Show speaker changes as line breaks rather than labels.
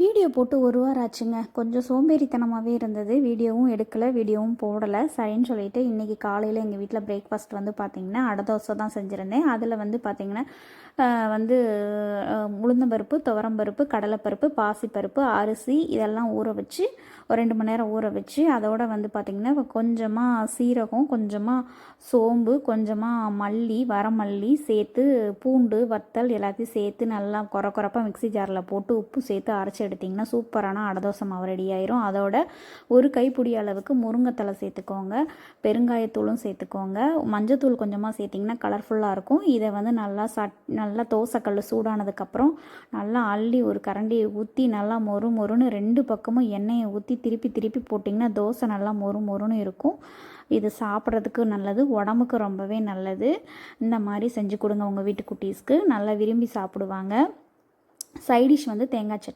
Video போட்டு ஒரு வாரம் ஆச்சுங்க. கொஞ்சம் சோம்பேறித்தனமாகவே இருந்தது. வீடியோவும் எடுக்கலை, வீடியோவும் போடலை. சரின்னு சொல்லிட்டு இன்றைக்கி காலையில் எங்கள் வீட்டில் பிரேக்ஃபாஸ்ட் வந்து பார்த்திங்கன்னா அடை தோசை தான் செஞ்சுருந்தேன். அதில் வந்து பார்த்திங்கன்னா வந்து உளுந்தம்பருப்பு, துவரம்பருப்பு, கடலைப்பருப்பு, பாசிப்பருப்பு, அரிசி இதெல்லாம் ஊற வச்சு ஒரு 2 மணி நேரம் ஊற வச்சு, அதோடு வந்து பார்த்திங்கன்னா கொஞ்சமாக சீரகம், கொஞ்சமாக சோம்பு, கொஞ்சமாக மல்லி, வரமல்லி சேர்த்து பூண்டு வத்தல் எல்லாத்தையும் சேர்த்து நல்லா கொரப்பாக மிக்ஸி ஜாரில் போட்டு உப்பு சேர்த்து அரைச்சி எடுத்திங்கன்னா சூப்பரான அடை தோசை மாவு ரெடி ஆயிரும். அதோட ஒரு கைப்பிடி அளவுக்கு முருங்கைத்தலை சேர்த்துக்கோங்க, பெருங்காயத்தூளும் சேர்த்துக்கோங்க, மஞ்சத்தூள் கொஞ்சமாக சேர்த்திங்கன்னா கலர்ஃபுல்லாக இருக்கும். இதை வந்து நல்லா தோசைக்கல் சூடானதுக்கப்புறம் நல்லா அள்ளி ஒரு கரண்டியை ஊற்றி நல்லா மொறு மொறுன்னு 2 பக்கமும் எண்ணெயை ஊற்றி திருப்பி திருப்பி போட்டிங்கன்னா தோசை நல்லா மொறு மொறுன்னு இருக்கும். இது சாப்பிட்றதுக்கு நல்லது, உடம்புக்கு ரொம்பவே நல்லது. இந்த மாதிரி செஞ்சு கொடுங்க உங்கள் வீட்டு குட்டீஸ்க்கு, நல்லா விரும்பி சாப்பிடுவாங்க. சைடிஷ் வந்து தேங்காய் சட்னி.